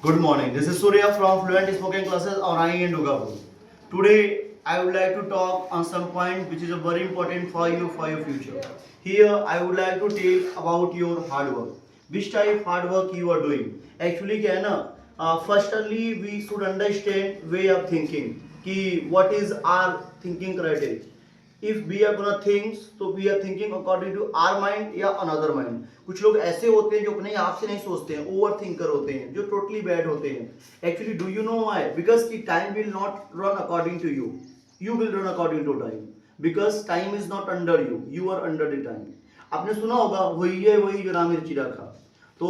Good morning. This is Surya from Fluent Spoken Classes on IE in Dugapur. Today, I would like to talk on some point which is very important for you for your future. Here, I would like to tell about your hard work. Which type hard work you are doing? Actually, क्या है ना? Firstly, we should understand way of thinking. कि what is our thinking criteria? If we are gonna thinks तो we are thinking according to our mind या another mind. कुछ लोग ऐसे होते हैं जो अपने आप से नहीं सोचते हैं, ओवर थिंकर होते हैं, जो टोटली बैड होते हैं. Actually do you know why? Because की time will not run according to you, you will run according to time. Because time is not under you, you are under the time. आपने सुना होगा वही है वही जो राम मिर्ची रखा. तो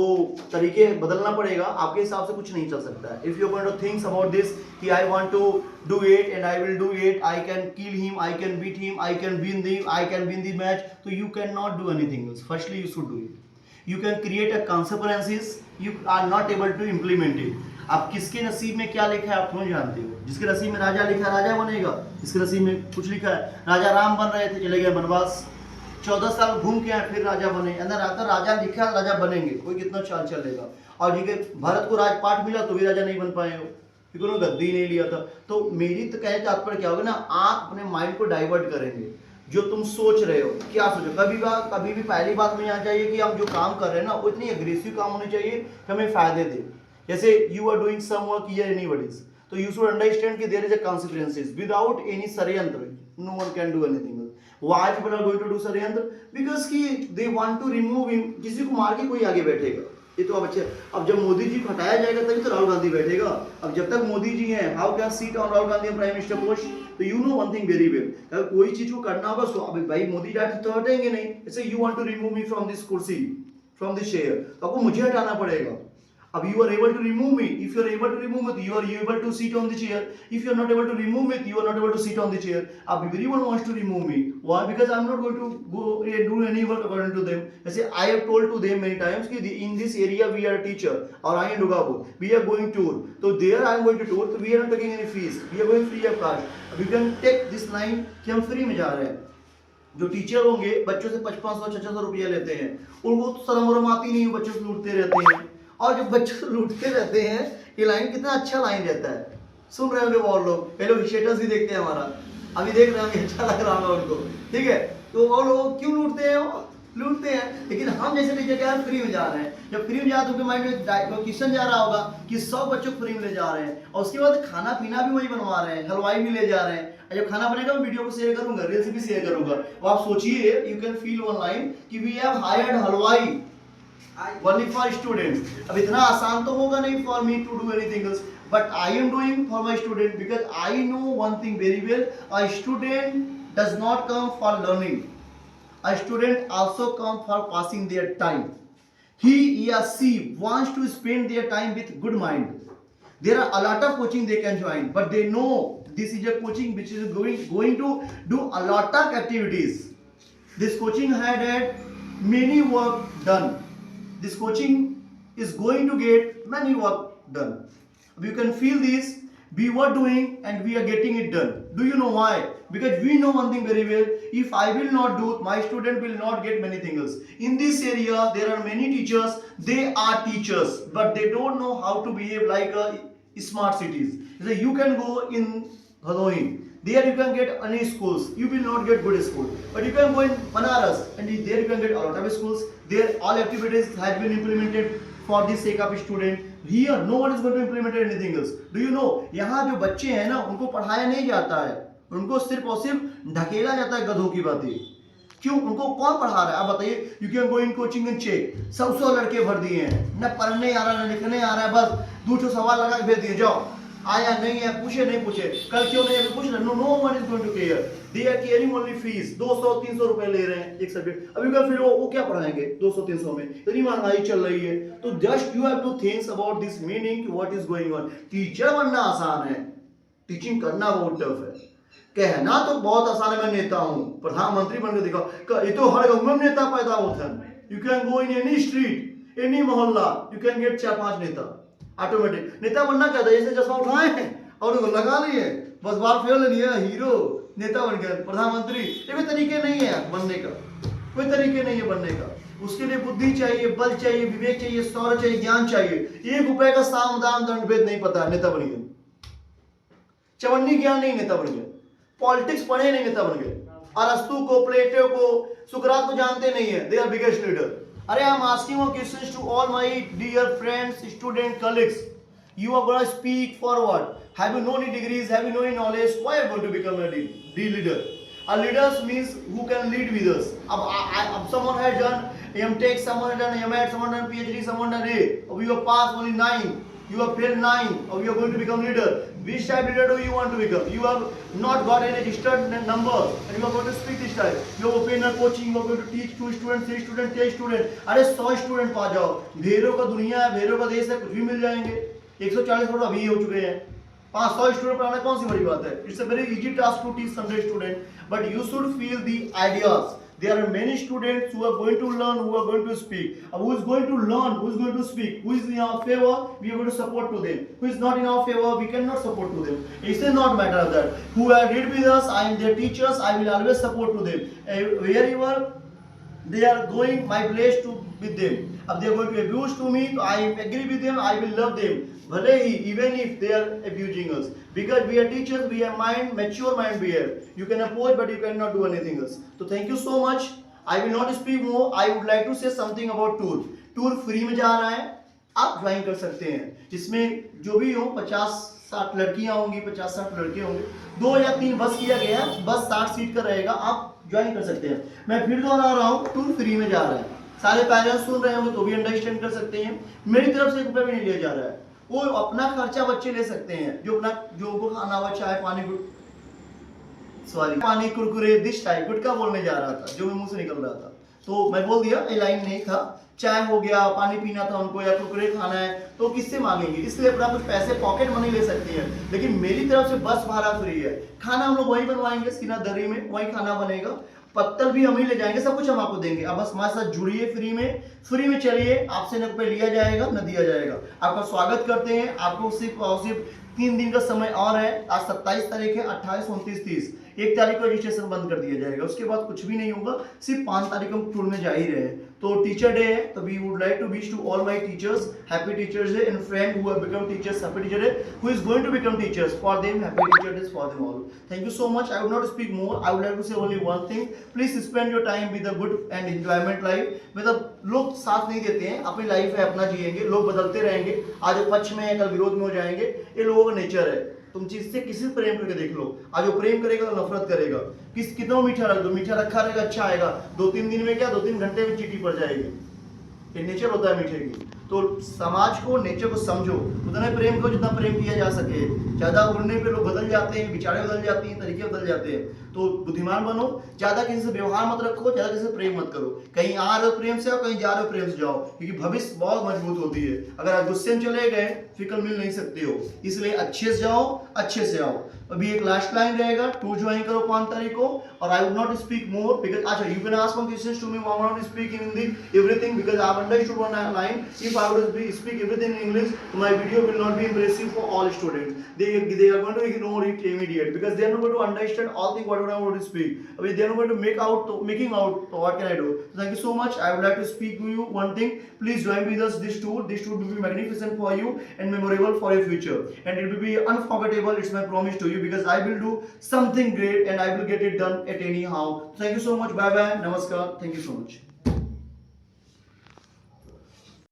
तरीके बदलना पड़ेगा, आपके हिसाब से कुछ नहीं चल सकता है. If you going to thinks about this कि I want to do it and I will do it, I can kill him, I can beat him, I can win the match, तो you can not do anything else. Firstly you should do it. You can create a consequences, you are not able to implement it. आप किसके नसीब में क्या लिखा है आप क्यों जानते हो? जिसके नसीब में राजा लिखा है राजा बनेगा, जिसके नसीब में कुछ लिखा है, राजा राम बन रहे थे चले गए वनवास, 14 साल घूम के आए फिर राजा बने. अंदर आता राजा लिखा राजा बनेंगे, कोई कितना चाल चलेगा. और जी के भारत को राजपाट मिला तो भी राजा नहीं बन पाए हो, क्योंकि उन्होंने गद्दी नहीं लिया था. तो मेरी तो कहने तात्पर्य क्या होगा ना, आप अपने माइंड को डाइवर्ट करेंगे. जो तुम सोच रहे हो क्या सोचो, कभी भी पहली बात में यहाँ चाहिए कि हम जो काम कर रहे हैं ना वो इतनी एग्रेसिव काम होनी चाहिए कि हमें फायदे दे. जैसे you are doing some work here anybody's, तो यू शुड अंडरस्टैंड कि there is a consequences without any षड्यंत्र. No one can do anything. Why people are going to do षड्यंत्र? Because कि they want to remove him. किसी को मार के कोई आगे बैठेगा. ये तो अब अच्छे. अब जब मोदी जी को हटाया जाएगा तभी तो राहुल गांधी बैठेगा. अब जब तक मोदी जी हैं, how can sit on Rahul Gandhi prime minister post? तो you know one thing very well. अगर कोई चीज को करना होगा उसको, अब भाई मोदी जाते तो हटेंगे नहीं. ऐसे you want to remove me from this कुर्सी, from this chair, तो आपको मुझे हटाना पड़ेगा. अब you are able to remove me. If you are able to remove me, you are able to sit on the chair. If you are not able to remove me, you are not able to sit on the chair. अब everyone wants to remove me. Why? Because I am not going to go do any work according to them. ऐसे I have told to them many times कि in this area we are a teacher और I am Dugapur. We are going tour. So there I am going to tour. So we are not taking any fees. We are going free of cost. You can take this line कि हम free में जा रहे हैं. जो teacher होंगे बच्चों से 500-600 रुपया लेते हैं, उनको शर्म वरम आती नहीं, बच्चों से लूटते रहते हैं. और जब बच्चे लूटते रहते हैं, ये लाइन कितना अच्छा लाइन रहता है. सुन रहे होंगे बहुत लोग, पहले स्टेटस भी देखते हैं हमारा, अभी देख रहे होंगे, अच्छा लग रहा होगा उनको, ठीक है. तो वो लोग क्यों लूटते हैं? लूटते हैं. लेकिन हम जैसे टीचर क्या है, फ्री में जा रहे हैं. जब फ्री में जा रहे हैं तो उनके माइंड में क्वेश्चन जा रहा होगा कि 100 बच्चों को फ्री में ले जा रहे हैं, और उसके बाद खाना पीना भी वही बनवा रहे हैं, हलवाई भी ले जा रहे हैं. जब खाना बनेगा मैं वीडियो को शेयर करूंगा, रील्स भी शेयर करूंगा. तो आप सोचिए, you can feel one line कि वी हैव हायर्ड हलवाई only for students. अब इतना आसान तो होगा नहीं for me to do anything else, but I am doing for my student because I know one thing very well. A student does not come for learning. A student also come for passing their time. He or she wants to spend their time with good mind. There are a lot of coaching they can join, but they know this is a coaching which is going to do a lot of activities. This coaching had many work done. This coaching is going to get many work done. You can feel this. We were doing and we are getting it done. Do you know why? Because we know one thing very well. If I will not do, my student will not get many things. In this area, there are many teachers. They are teachers, but they don't know how to behave like a smart cities. So you can go in Hanoi. There you can get any schools. You will not get good school. But you can go in Banaras and there you can get a lot of schools. There all activities have been implemented for the sake of student. Here no one is going to implement anything else. Do you know? यहाँ जो बच्चे हैं ना उनको पढ़ाया नहीं जाता है, उनको सिर्फ और सिर्फ ढकेला जाता है गधों की बातें. क्यों? उनको कौन पढ़ा रहा है? आप बताइए. You can go in coaching and check. 100 लड़के भर दिए हैं, न पढ़ने आ रहा न लिखने आ रहा है, बस 2 सवाल लगा के भेज दिए, जाओ. आया नहीं है, पूछे नहीं पूछे, कल क्यों नहीं है पूछ रहे. No one is going to care. They are caring only fees. 200-300 रुपए ले रहे हैं एक सब्जेक्ट. अभी का फिर वो क्या पढ़ाएंगे 200-300 में? इतनी महंगाई चल रही है. तो just you have to think about this meaning what is going on. Teacher बनना आसान है, टीचिंग करना बहुत टफ है. कहना तो बहुत आसान है, मैं नेता हूँ, प्रधानमंत्री बनकर दिखाओ, ये तो हर गांव में नेता पैदा होता है. You can go in any street, any मोहल्ला, यू कैन गेट 4-5 नेता ऑटोमेटिक. नेता बनना क्या था, जैसे चश्मा उठाए हैं और उनको लगा लिए, बस बाल फेल लिए, हीरो नेता बन गए, प्रधानमंत्री. ये भी तरीके नहीं है बनने का, कोई तरीके नहीं है बनने का. उसके लिए बुद्धि चाहिए, बल चाहिए, विवेक चाहिए, शौर्य चाहिए, ज्ञान चाहिए। 1 रुपए का साम दाम दंड भेद नहीं पता, नेता बन गए। चवन्नी ज्ञान नहीं, नेता बन गए। पॉलिटिक्स पढ़े नहीं, नेता बन गए। अरस्तु को, प्लेटो को, सुकरात को जानते नहीं है, दे आर बिगेस्ट लीडर। अरे I am asking one questions to all my dear friends, student, colleagues. You are going to speak for what? Have you no any degrees? Have you no any knowledge? Why are you going to become a leader? A leader means who can lead with us. Ab someone has done M.Tech, someone has done M.Ed, someone has done PhD, someone has done A. You have passed only 9. You have failed 9. Or you are going to become leader. Which type leader do you want to become? You have not got any registered number and you are going to speak this type. You have opened a coaching. You are going to teach 2 students, 3 students, 10 students. अरे 100 student पा जाओ. भेड़ों का दुनिया है, भेड़ों का देश है, कुछ भी मिल जाएंगे. 140 करोड़ अभी हो चुके हैं. 500 स्टूडेंट पढ़ाना कौन सी बड़ी बात है? It's a very easy task to teach 100 students, but you should feel the ideas. There are many students who are going to learn, who are going to speak. Who is going to learn, who is going to speak, who is in our favor, we are going to support to them. Who is not in our favor, we cannot support to them. It does not matter that. Who are read with us, I am their teachers, I will always support to them. Wherever they are going, my place to with them. If they are going to abuse to me, I agree with them, I will love them. Even if they are abusing us, because we are teachers, we have mind, mature mind we have. You can oppose, but you cannot do anything else. So thank you so much. I will not speak more. I would like to say something about tour. Tour free में जा रहा है, आप join कर सकते हैं. जिसमें जो भी हो 50-60 लड़कियां होंगी, 50-60 लड़के होंगे. 2 या 3 बस किया गया, बस 60 सीट का रहेगा. आप ज्वाइन कर सकते हैं. मैं फिर दोहरा रहा हूँ, टूर फ्री में जा रहा है. सारे पेरेंट्स सुन रहे होंगे तो भी अंडरस्टैंड कर सकते हैं. मेरी तरफ से 1 रुपया भी नहीं लिया जा रहा है. वो अपना खर्चा बच्चे ले सकते हैं, जो को खाना हुआ, चाय पानी कुरकुरे दिस टाइप गुटका बोलने जा रहा था, जो मेरे मुंह से निकल रहा था, तो मैं बोल दिया, ये लाइन नहीं था. चाय हो गया, पानी पीना था उनको, या कुरकुरे खाना है, तो किससे मांगेंगे? इसलिए अपना कुछ पैसे पॉकेट मनी ले सकते हैं. लेकिन मेरी तरफ से बस भाड़ा फ्री है. खाना हम लोग वहीं बनवाएंगे, सीना दरी में वहीं खाना बनेगा. पत्तल भी हम ही ले जाएंगे, सब कुछ हम आपको देंगे. अब बस हमारे साथ जुड़िए, फ्री में चलिए. आपसे न रुपये लिया जाएगा न दिया जाएगा. आपका स्वागत करते हैं. आपको सिर्फ 3 दिन का समय और है. आज 27 तारीख है, 28, 29, 30. 1 तारीख को रजिस्ट्रेशन बंद कर दिया जाएगा. उसके बाद कुछ भी नहीं होगा. सिर्फ 5 तारीख को हम टूर में जा ही रहे हैं. तो टीचर डे है, तो we would like to wish to all my teachers happy teachers day, and friend who have become teachers happy teacher day, who is going to become teachers for them happy teacher day for them all. Thank you so much. I would not speak more. I would like to say only one thing. Please spend your time with a good and enjoyment life. मतलब लोग साथ नहीं देते हैं, अपनी life है, अपना जिएंगे. लोग बदलते रहेंगे, आज पक्ष में है, कल विरोध में हो जाएंगे. ये लोगों का नेचर है. तुम चीज से किसी प्रेम करके देख लो. आज वो प्रेम करेगा तो नफरत करेगा. कितना मीठा रख दो, मीठा रखा रहेगा, अच्छा आएगा. 2-3 दिन में क्या, 2-3 घंटे में चीटी पड़ जाएगी. ये नेचर होता है मीठे की. तो समाज को, नेचर को समझो. उतना प्रेम करो जितना प्रेम किया जा सके. ज्यादा उड़ने पे लोग बदल जाते हैं, विचारें बदल जाती हैं, तरीके बदल जाते हैं. तो बुद्धिमान बनो. ज्यादा किसी से व्यवहार मत रखो, ज्यादा किसी से प्रेम मत करो. कहीं आ रहे हो प्रेम से आओ, कहीं जा रहे हो प्रेम से जाओ, क्योंकि भविष्य बहुत मजबूत होती है. अगर आज गुस्से में चले गए फिर कल मिल नहीं सकते हो. इसलिए अच्छे से जाओ, अच्छे से आओ. अभी एक लास्ट लाइन रहेगा, टूर ज्वाइन करो 5 तारीख को. और I would not speak more because अच्छा, you can ask some questions to me. I would not speak in Hindi everything because I have understood one line. If I would speak everything in English, my video will not be impressive for all students. They are going to ignore it immediate because they are not going to understand all things whatever I want to speak. I mean, they are not going to making out. So what can I do? So thank you so much. I would like to speak to you one thing. Please join with us this tour. This tour will be magnificent for you and memorable for your future. And it will be unforgettable. It's my promise to you because I will do something great and I will get it done at anyhow. Thank you so much. Bye bye. Namaskar. Thank you so much.